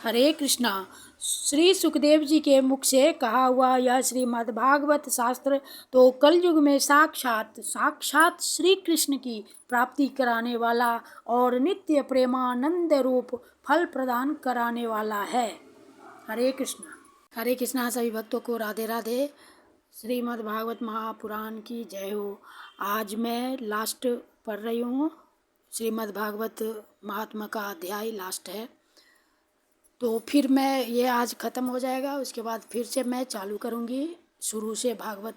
हरे कृष्णा। श्री सुखदेव जी के मुख से कहा हुआ यह श्रीमद्भागवत शास्त्र तो कलयुग में साक्षात श्री कृष्ण की प्राप्ति कराने वाला और नित्य प्रेमानंद रूप फल प्रदान कराने वाला है। हरे कृष्णा। हरे कृष्णा। सभी भक्तों को राधे राधे। श्रीमद्भागवत महापुराण की जय हो। आज मैं लास्ट पढ़ रही हूँ। श्रीमद्भागवत महात्मा का अध्याय लास्ट है, तो फिर मैं ये आज ख़त्म हो जाएगा। उसके बाद फिर से मैं चालू करूँगी शुरू से भागवत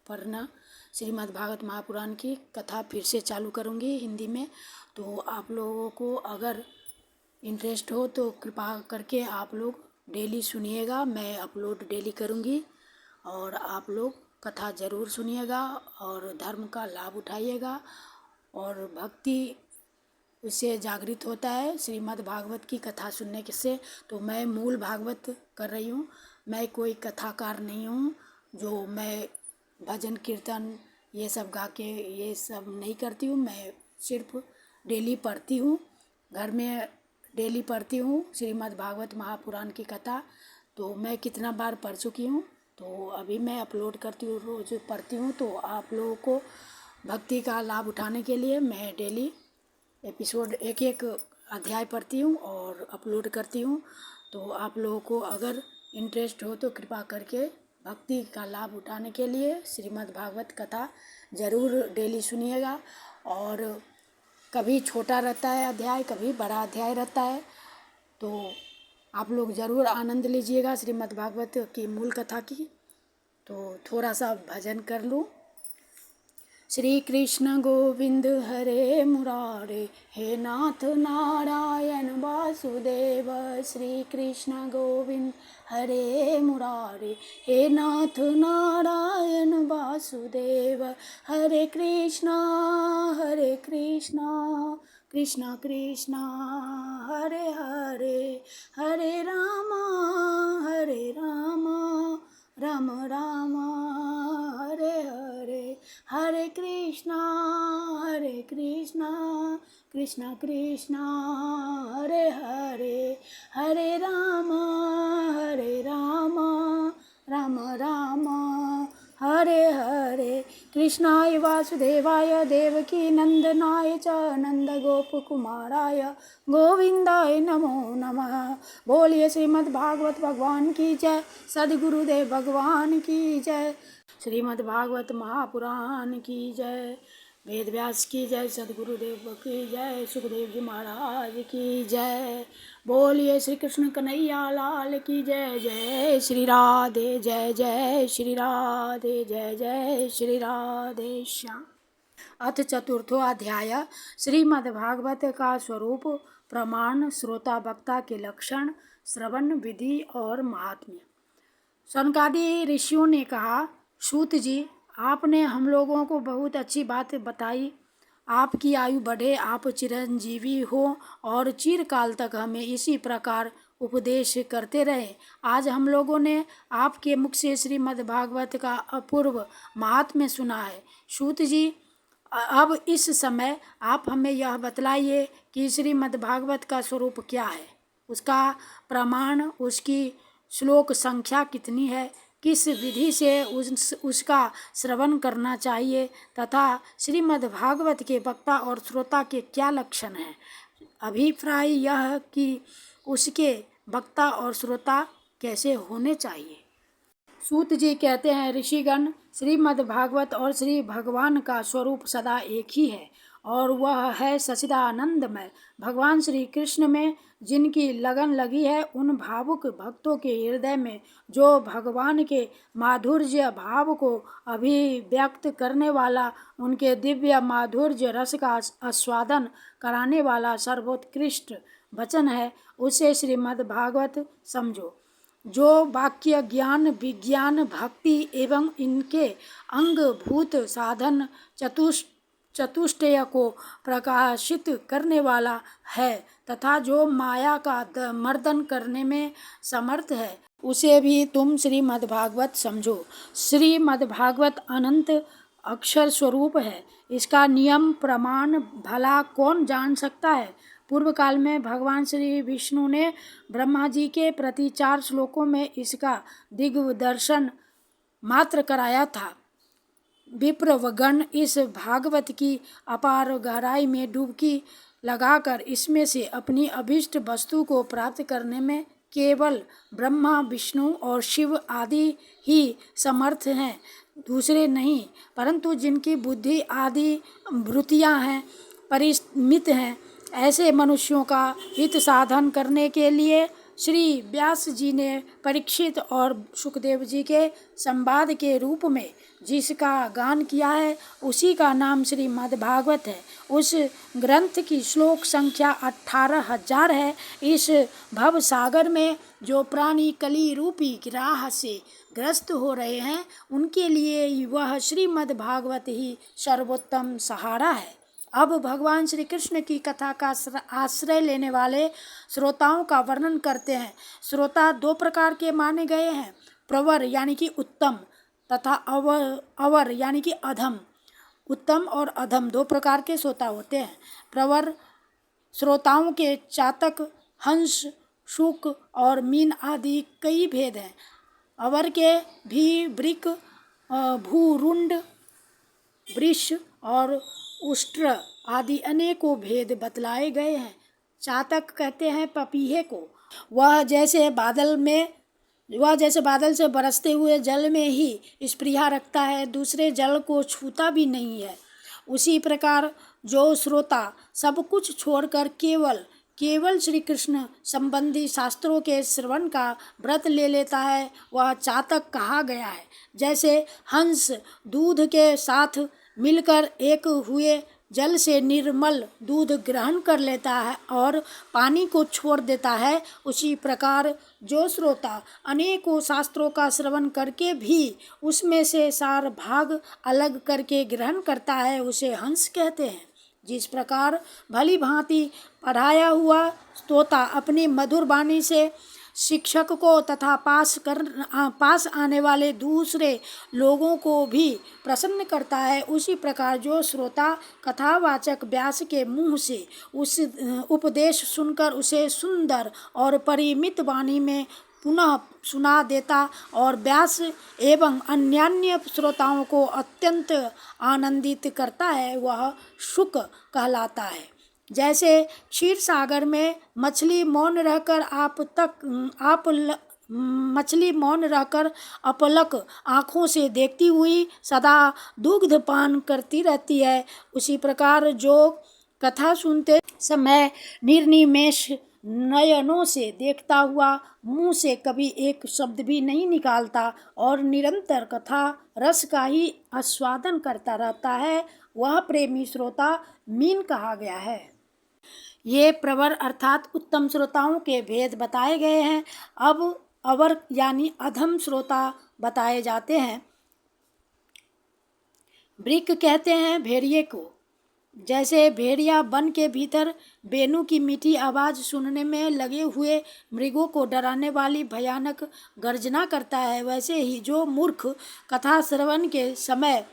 पढ़ना। श्रीमद् भागवत महापुराण की कथा फिर से चालू करूँगी हिंदी में। तो आप लोगों को अगर इंटरेस्ट हो तो कृपा करके आप लोग डेली सुनिएगा। मैं अपलोड डेली करूँगी और आप लोग कथा ज़रूर सुनिएगा और धर्म का लाभ उठाइएगा और भक्ति उससे जागृत होता है श्रीमद् भागवत की कथा सुनने से। तो मैं मूल भागवत कर रही हूँ। मैं कोई कथाकार नहीं हूँ जो मैं भजन कीर्तन ये सब गा के ये सब नहीं करती हूँ। मैं सिर्फ डेली पढ़ती हूँ, घर में डेली पढ़ती हूँ श्रीमद् भागवत महापुराण की कथा। तो मैं कितना बार पढ़ चुकी हूँ, तो अभी मैं अपलोड करती हूँ, रोज़ पढ़ती हूँ। तो आप लोगों को भक्ति का लाभ उठाने के लिए मैं डेली एपिसोड एक एक अध्याय पढ़ती हूँ और अपलोड करती हूँ। तो आप लोगों को अगर इंटरेस्ट हो तो कृपा करके भक्ति का लाभ उठाने के लिए श्रीमद् भागवत कथा ज़रूर डेली सुनिएगा। और कभी छोटा रहता है अध्याय, कभी बड़ा अध्याय रहता है, तो आप लोग ज़रूर आनंद लीजिएगा श्रीमद् भागवत की मूल कथा की। तो थोड़ा सा भजन कर लूँ। श्री कृष्ण गोविंद हरे मुरारे, हे नाथ नारायण वासुदेव। श्री कृष्ण गोविंद हरे मुरारे, हे नाथ नारायण वासुदेव। हरे कृष्णा कृष्णा कृष्णा हरे हरे, हरे रामा राम राम हरे हरे। हरे कृष्णा कृष्णा कृष्णा हरे हरे, हरे राम राम राम हरे हरे। कृष्णाय वासुदेवाय देवकी नंदनाय च नंद गोप कुमाराय गोविंदाय नमो नमः। बोलिए श्रीमद् भागवत भगवान की जय, सद्गुरुदेव भगवान की जय, श्रीमद् भागवत महापुराण की जय, वेद व्यास की जय, सद्गुरुदेव की जय, सुखदेव जी महाराज की जय। बोलिए श्री कृष्ण कन्हैया लाल की जय। जय श्री राधे, जय जय श्री राधे, जय जय श्री राधे श्याम। अथ चतुर्थो अध्याय श्रीमद्भागवत का स्वरूप, प्रमाण, श्रोता वक्ता के लक्षण, श्रवण विधि और महात्म्य। सनकादि ऋषियों ने कहा, सूत जी, आपने हम लोगों को बहुत अच्छी बात बताई। आपकी आयु बढ़े, आप चिरंजीवी हो और चिरकाल तक हमें इसी प्रकार उपदेश करते रहे। आज हम लोगों ने आपके मुख से श्रीमद् भागवत का अपूर्व महात्म्य सुना है। सूत जी, अब इस समय आप हमें यह बतलाइए कि श्रीमद् भागवत का स्वरूप क्या है, उसका प्रमाण, उसकी श्लोक संख्या कितनी है, किस विधि से उसका श्रवण करना चाहिए तथा श्रीमद् भागवत के वक्ता और श्रोता के क्या लक्षण हैं। अभिप्राय यह कि उसके वक्ता और श्रोता कैसे होने चाहिए। सूत जी कहते हैं, ऋषिगण, श्रीमद् भागवत और श्री भगवान का स्वरूप सदा एक ही है और वह है सच्चिदानंदमय। भगवान श्री कृष्ण में जिनकी लगन लगी है, उन भावुक भक्तों के हृदय में जो भगवान के माधुर्य भाव को अभिव्यक्त करने वाला, उनके दिव्य माधुर्य रस का आस्वादन कराने वाला सर्वोत्कृष्ट वचन है, उसे श्रीमद् भागवत समझो। जो वाक्य, ज्ञान, विज्ञान, भक्ति एवं इनके अंगभूत साधन चतुष्टय को प्रकाशित करने वाला है तथा जो माया का मर्दन करने में समर्थ है, उसे भी तुम श्रीमद् भागवत समझो। श्रीमद् भागवत अनंत अक्षर स्वरूप है। इसका नियम प्रमाण भला कौन जान सकता है। पूर्व काल में भगवान श्री विष्णु ने ब्रह्मा जी के प्रति 4 श्लोकों में इसका दिग्दर्शन मात्र कराया था। विप्रवगण इस भागवत की अपार गहराई में डुबकी लगाकर इसमें से अपनी अभीष्ट वस्तु को प्राप्त करने में केवल ब्रह्मा, विष्णु और शिव आदि ही समर्थ हैं, दूसरे नहीं। परंतु जिनकी बुद्धि आदि वृत्तियां हैं, परिमित हैं, ऐसे मनुष्यों का हित साधन करने के लिए श्री व्यास जी ने परीक्षित और सुखदेव जी के संवाद के रूप में जिसका गान किया है उसी का नाम श्रीमद् भागवत है। उस ग्रंथ की श्लोक संख्या 18,000 है। इस भव सागर में जो प्राणी कली रूपी राह से ग्रस्त हो रहे हैं उनके लिए वह श्रीमद् भागवत ही सर्वोत्तम सहारा है। अब भगवान श्री कृष्ण की कथा का आश्रय लेने वाले श्रोताओं का वर्णन करते हैं। श्रोता 2 प्रकार के माने गए हैं, प्रवर यानी कि उत्तम तथा अवर यानी कि अधम। उत्तम और अधम 2 प्रकार के श्रोता होते हैं। प्रवर श्रोताओं के चातक, हंस, शुक और मीन आदि कई भेद हैं। अवर के भी वृक, भूरुंड, वृष और उष्ट्र आदि अनेकों भेद बतलाए गए हैं। चातक कहते हैं पपीहे को। वह जैसे बादल से बरसते हुए जल में ही स्पृहा रखता है, दूसरे जल को छूता भी नहीं है। उसी प्रकार जो श्रोता सब कुछ छोड़कर केवल श्री कृष्ण संबंधी शास्त्रों के श्रवण का व्रत ले लेता है वह चातक कहा गया है। जैसे हंस दूध के साथ मिलकर एक हुए जल से निर्मल दूध ग्रहण कर लेता है और पानी को छोड़ देता है, उसी प्रकार जो श्रोता अनेकों शास्त्रों का श्रवण करके भी उसमें से सार भाग अलग करके ग्रहण करता है उसे हंस कहते हैं। जिस प्रकार भली भांति पढ़ाया हुआ श्रोता अपनी मधुर वाणी से शिक्षक को तथा पास आने वाले दूसरे लोगों को भी प्रसन्न करता है, उसी प्रकार जो श्रोता कथावाचक व्यास के मुँह से उस उपदेश सुनकर उसे सुंदर और परिमित वाणी में पुनः सुना देता और व्यास एवं अन्यान्य श्रोताओं को अत्यंत आनंदित करता है वह शुक कहलाता है। जैसे क्षीर सागर में मछली मौन रहकर अपलक आँखों से देखती हुई सदा दुग्ध पान करती रहती है, उसी प्रकार जो कथा सुनते समय निर्निमेष नयनों से देखता हुआ मुंह से कभी एक शब्द भी नहीं निकालता और निरंतर कथा रस का ही आस्वादन करता रहता है, वह प्रेमी श्रोता मीन कहा गया है। ये प्रवर अर्थात उत्तम श्रोताओं के भेद बताए गए हैं। अब अवर यानी अधम श्रोता बताए जाते हैं। वृक कहते हैं भेड़िए को। जैसे भेड़िया वन के भीतर बेनू की मीठी आवाज़ सुनने में लगे हुए मृगों को डराने वाली भयानक गर्जना करता है, वैसे ही जो मूर्ख कथा श्रवण के समय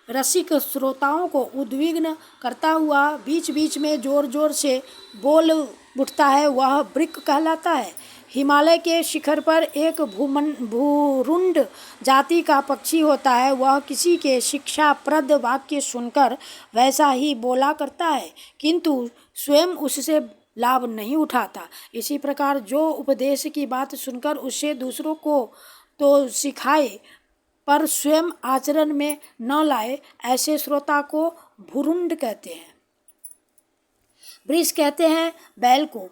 रसिक श्रोताओं को उद्विग्न करता हुआ बीच बीच में जोर जोर से बोल उठता है वह वृक कहलाता है। हिमालय के शिखर पर एक भूरुंड जाति का पक्षी होता है, वह किसी के शिक्षाप्रद वाक्य सुनकर वैसा ही बोला करता है किंतु स्वयं उससे लाभ नहीं उठाता। इसी प्रकार जो उपदेश की बात सुनकर उससे दूसरों को तो सिखाए पर स्वयं आचरण में न लाए, ऐसे श्रोता को भूरुंड कहते हैं। वृष कहते हैं बैल को।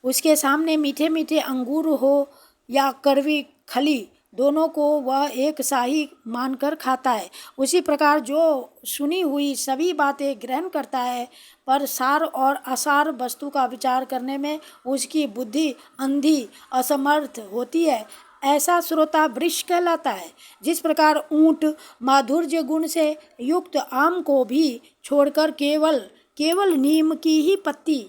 उसके सामने मीठे मीठे अंगूर हो या कड़वी खली, दोनों को वह एक सा ही मानकर खाता है। उसी प्रकार जो सुनी हुई सभी बातें ग्रहण करता है पर सार और असार वस्तु का विचार करने में उसकी बुद्धि अंधी असमर्थ होती है, ऐसा श्रोता वृष कहलाता है। जिस प्रकार ऊंट माधुर्य गुण से युक्त आम को भी छोड़कर केवल नीम की ही पत्ती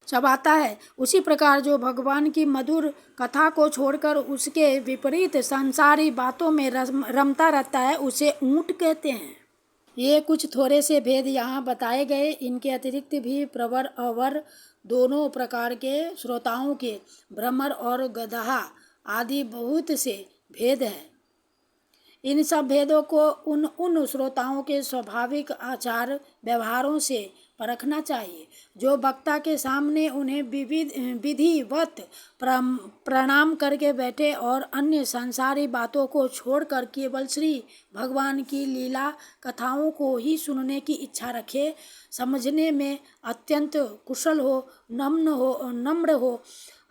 चबाता है, उसी प्रकार जो भगवान की मधुर कथा को छोड़कर उसके विपरीत सांसारी बातों में रमता रहता है उसे ऊंट कहते हैं। ये कुछ थोड़े से भेद यहाँ बताए गए। इनके अतिरिक्त भी प्रवर, अवर, दोनों प्रकार के श्रोताओं के भ्रमर और गदहा आदि बहुत से भेद हैं। इन सब भेदों को उन श्रोताओं के स्वाभाविक आचार व्यवहारों से परखना चाहिए जो वक्ता के सामने उन्हें विधिवत प्रणाम करके बैठे और अन्य सांसारिक बातों को छोड़कर केवल श्री भगवान की लीला कथाओं को ही सुनने की इच्छा रखे, समझने में अत्यंत कुशल हो, नम्र हो,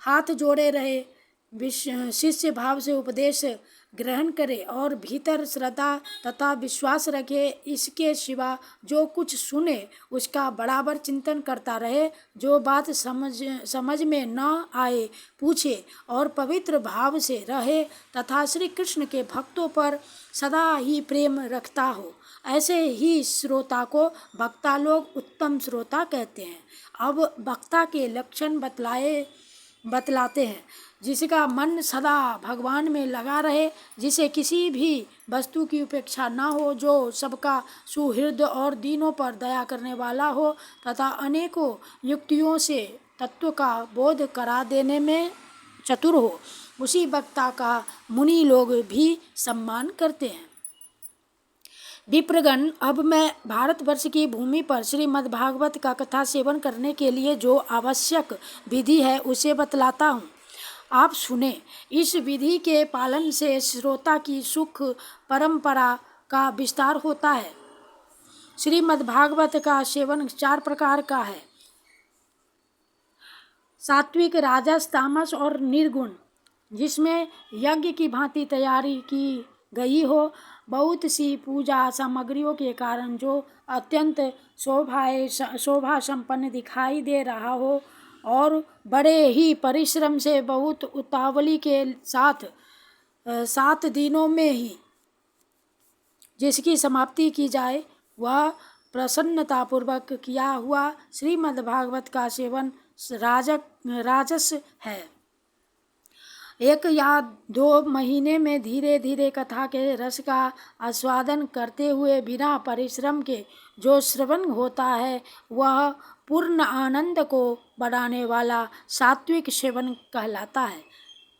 हाथ जोड़े रहे, शिष्य भाव से उपदेश ग्रहण करे और भीतर श्रद्धा तथा विश्वास रखे। इसके सिवा जो कुछ सुने उसका बराबर चिंतन करता रहे, जो बात समझ में न आए पूछे और पवित्र भाव से रहे तथा श्री कृष्ण के भक्तों पर सदा ही प्रेम रखता हो, ऐसे ही श्रोता को वक्ता लोग उत्तम श्रोता कहते हैं। अब वक्ता के लक्षण बतलाते हैं। जिसका मन सदा भगवान में लगा रहे, जिसे किसी भी वस्तु की उपेक्षा न हो, जो सबका सुहृद और दीनों पर दया करने वाला हो तथा अनेकों युक्तियों से तत्व का बोध करा देने में चतुर हो, उसी वक्ता का मुनि लोग भी सम्मान करते हैं। विप्रगण, अब मैं भारतवर्ष की भूमि पर श्रीमद् भागवत का कथा सेवन करने के लिए जो आवश्यक विधि है उसे बतलाता हूँ, आप सुने। इस विधि के पालन से श्रोता की सुख परंपरा का विस्तार होता है। श्रीमद् भागवत का सेवन 4 प्रकार का है: सात्विक, राजस, तामस और निर्गुण, जिसमें यज्ञ की भांति तैयारी की गई हो, बहुत सी पूजा सामग्रियों के कारण जो अत्यंत शोभा संपन्न दिखाई दे रहा हो और बड़े ही परिश्रम से बहुत उतावली के साथ 7 दिनों में ही जिसकी समाप्ति की जाए, वह प्रसन्नतापूर्वक किया हुआ श्रीमद् भागवत का सेवन राजस है। 1 या 2 महीने में धीरे धीरे कथा के रस का आस्वादन करते हुए बिना परिश्रम के जो श्रवण होता है, वह पूर्ण आनंद को बढ़ाने वाला सात्विक सेवन कहलाता है।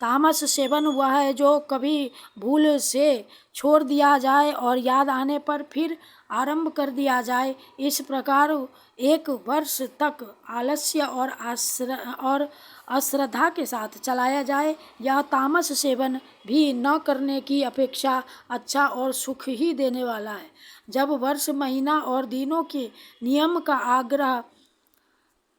तामस सेवन वह है जो कभी भूल से छोड़ दिया जाए और याद आने पर फिर आरंभ कर दिया जाए। इस प्रकार 1 वर्ष तक आलस्य और अश्रद्धा के साथ चलाया जाए। यह तामस सेवन भी न करने की अपेक्षा अच्छा और सुख ही देने वाला है। जब वर्ष, महीना और दिनों के नियम का आग्रह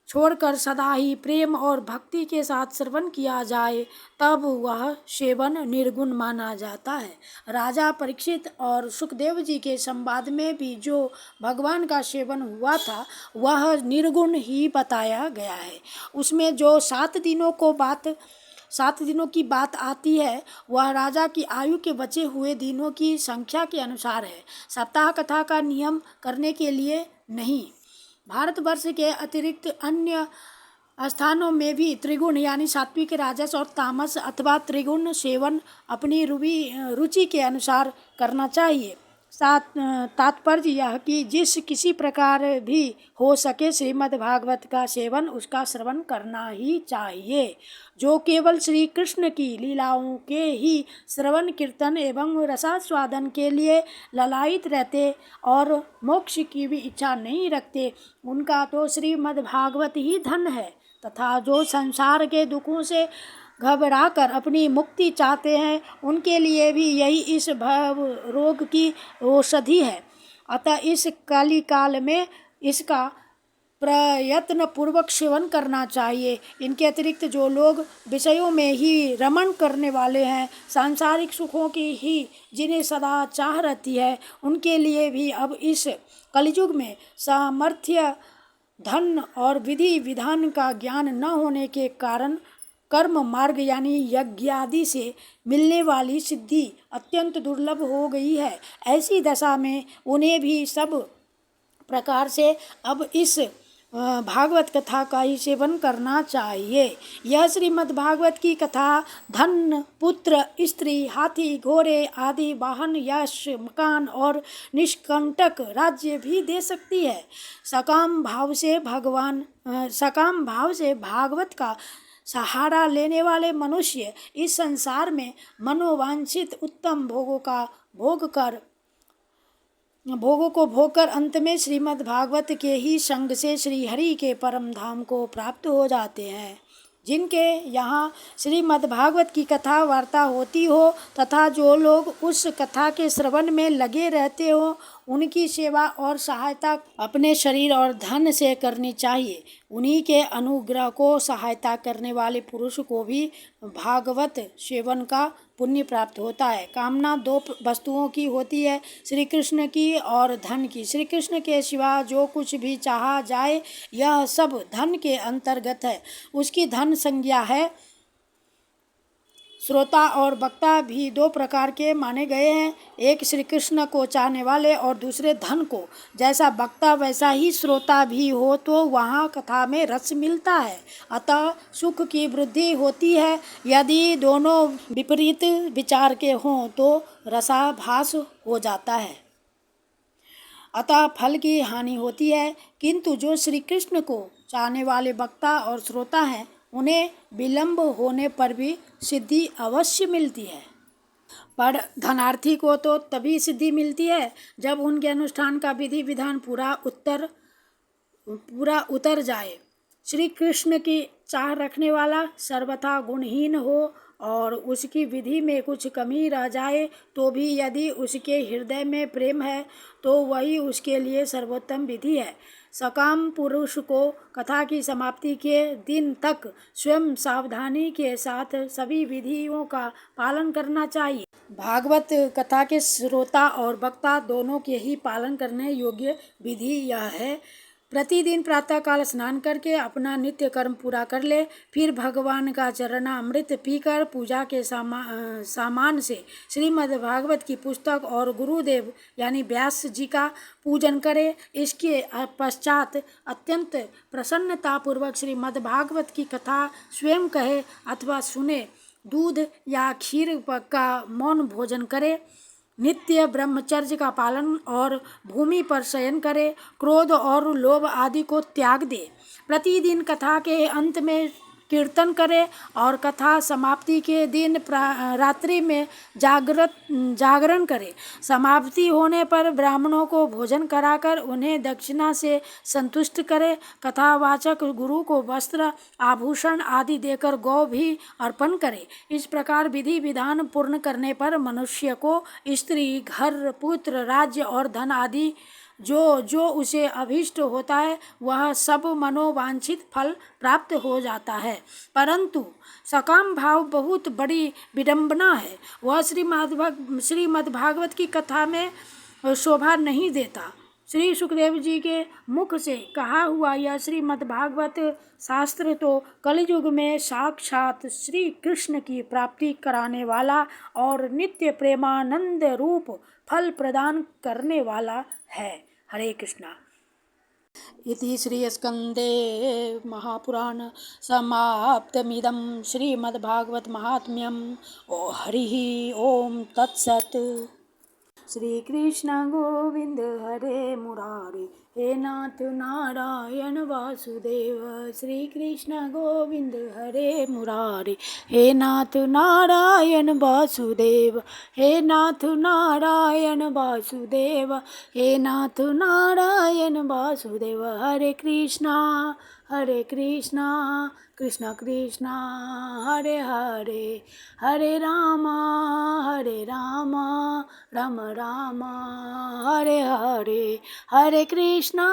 छोड़कर सदा ही प्रेम और भक्ति के साथ श्रवण किया जाए, तब वह सेवन निर्गुण माना जाता है। राजा परीक्षित और सुखदेव जी के संवाद में भी जो भगवान का सेवन हुआ था, वह निर्गुण ही बताया गया है। उसमें जो 7 दिनों की बात आती है, वह राजा की आयु के बचे हुए दिनों की संख्या के अनुसार है, सप्ताह कथा का नियम करने के लिए नहीं। भारतवर्ष के अतिरिक्त अन्य स्थानों में भी त्रिगुण यानी सात्विक, राजस और तामस अथवा त्रिगुण सेवन अपनी रुचि के अनुसार करना चाहिए। तात्पर्य यह कि जिस किसी प्रकार भी हो सके श्रीमद् भागवत का सेवन, उसका श्रवण करना ही चाहिए। जो केवल श्री कृष्ण की लीलाओं के ही श्रवण, कीर्तन एवं रसास्वादन के लिए ललायित रहते और मोक्ष की भी इच्छा नहीं रखते, उनका तो श्रीमद् भागवत ही धन है। तथा जो संसार के दुखों से घबराकर अपनी मुक्ति चाहते हैं, उनके लिए भी यही इस भव रोग की औषधि है। अतः इस कली काल में इसका प्रयत्न पूर्वक सेवन करना चाहिए। इनके अतिरिक्त जो लोग विषयों में ही रमण करने वाले हैं, सांसारिक सुखों की ही जिन्हें सदा चाह रहती है, उनके लिए भी अब इस कलियुग में सामर्थ्य, धन और विधि विधान का ज्ञान न होने के कारण कर्म मार्ग यानी यज्ञादि से मिलने वाली सिद्धि अत्यंत दुर्लभ हो गई है। ऐसी दशा में उन्हें भी सब प्रकार से अब इस भागवत कथा का ही सेवन करना चाहिए। यह श्रीमद् भागवत की कथा धन, पुत्र, स्त्री, हाथी, घोड़े आदि वाहन, यश, मकान और निष्कंटक राज्य भी दे सकती है। सकाम भाव से भागवत का सहारा लेने वाले मनुष्य इस संसार में मनोवांछित उत्तम भोगों को भोगकर अंत में श्रीमद् भागवत के ही संग से श्री हरि के परम धाम को प्राप्त हो जाते हैं। जिनके यहाँ श्रीमद् भागवत की कथा वार्ता होती हो तथा जो लोग उस कथा के श्रवण में लगे रहते हो, उनकी सेवा और सहायता अपने शरीर और धन से करनी चाहिए। उन्हीं के अनुग्रह को सहायता करने वाले पुरुष को भी भागवत सेवन का पुण्य प्राप्त होता है। कामना दो वस्तुओं की होती है, श्री कृष्ण की और धन की। श्री कृष्ण के सिवा जो कुछ भी चाहा जाए यह सब धन के अंतर्गत है। उसकी धन संज्ञा है। श्रोता और वक्ता भी दो प्रकार के माने गए हैं, एक श्री कृष्ण को चाहने वाले और दूसरे धन को। जैसा वक्ता वैसा ही श्रोता भी हो तो वहाँ कथा में रस मिलता है, अतः सुख की वृद्धि होती है। यदि दोनों विपरीत विचार के हों तो रसाभास हो जाता है, अतः फल की हानि होती है। किंतु जो श्री कृष्ण को चाहने वाले वक्ता और श्रोता हैं, उन्हें विलंब होने पर भी सिद्धि अवश्य मिलती है। पर धनार्थी को तो तभी सिद्धि मिलती है जब उनके अनुष्ठान का विधि विधान पूरा उतर जाए। श्री कृष्ण की चाह रखने वाला सर्वथा गुणहीन हो और उसकी विधि में कुछ कमी रह जाए तो भी यदि उसके हृदय में प्रेम है तो वही उसके लिए सर्वोत्तम विधि है। सकाम पुरुष को कथा की समाप्ति के दिन तक स्वयं सावधानी के साथ सभी विधियों का पालन करना चाहिए। भागवत कथा के श्रोता और वक्ता दोनों के ही पालन करने योग्य विधि यह है। प्रतिदिन प्रातःकाल स्नान करके अपना नित्य कर्म पूरा कर ले, फिर भगवान का चरणामृत पीकर पूजा के सामान से श्रीमद् भागवत की पुस्तक और गुरुदेव यानी व्यास जी का पूजन करे। इसके पश्चात अत्यंत प्रसन्नतापूर्वक श्रीमद् भागवत की कथा स्वयं कहे अथवा सुने, दूध या खीर का मौन भोजन करे, नित्य ब्रह्मचर्य का पालन और भूमि पर शयन करे, क्रोध और लोभ आदि को त्याग दे। प्रतिदिन कथा के अंत में कीर्तन करे और कथा समाप्ति के दिन रात्रि में जागरण करे। समाप्ति होने पर ब्राह्मणों को भोजन कराकर उन्हें दक्षिणा से संतुष्ट करे। कथावाचक गुरु को वस्त्र आभूषण आदि देकर गौ भी अर्पण करे। इस प्रकार विधि विधान पूर्ण करने पर मनुष्य को स्त्री, घर, पुत्र, राज्य और धन आदि जो उसे अभीष्ट होता है वह सब मनोवांछित फल प्राप्त हो जाता है। परंतु सकाम भाव बहुत बड़ी विडंबना है, वह श्रीमद् भागवत की कथा में शोभा नहीं देता। श्री सुखदेव जी के मुख से कहा हुआ यह श्रीमद् भागवत शास्त्र तो कलयुग में साक्षात श्री कृष्ण की प्राप्ति कराने वाला और नित्य प्रेमानंद रूप फल प्रदान करने वाला है। हरे कृष्णा। इति श्री स्कंदे महापुराण समाप्तमिदं श्रीमद्भागवत महात्म्यम्। ओ हरि ओम तत्सत्। श्री कृष्ण गोविंद हरे मुरारी, हे नाथ नारायण वासुदेव। श्री कृष्ण गोविंद हरे मुरारी, हे नाथ नारायण वासुदेव। हे नाथ नारायण वासुदेव, हे नाथ नारायण वासुदेव। हरे कृष्णा कृष्ण कृष्ण हरे हरे, हरे रामा राम राम हरे हरे। हरे कृष्णा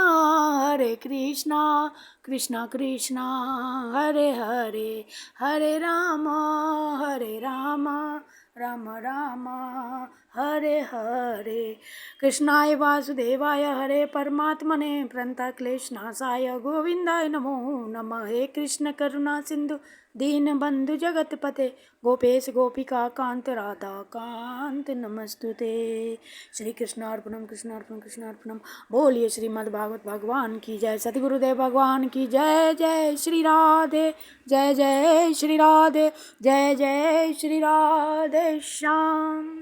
कृष्ण कृष्ण हरे हरे, हरे राम राम राम हरे हरे। कृष्णाय वासुदेवाय हरे परमात्मने प्रणतक्लेशनाशाय गोविन्दाय नमो नमः। हे कृष्ण करुणा सिंधु दीनबंधु जगतपते गोपेश गोपिका कांत राधा कांत नमस्तुते। श्री कृष्णार्पणम कृष्णार्पणम कृष्णार्पणम। बोलिए श्रीमद् भागवत भगवान की जय, सद्गुरुदेव भगवान की जय। जय श्री राधे, जय जय श्री राधे, जय जय श्री राधे श्याम।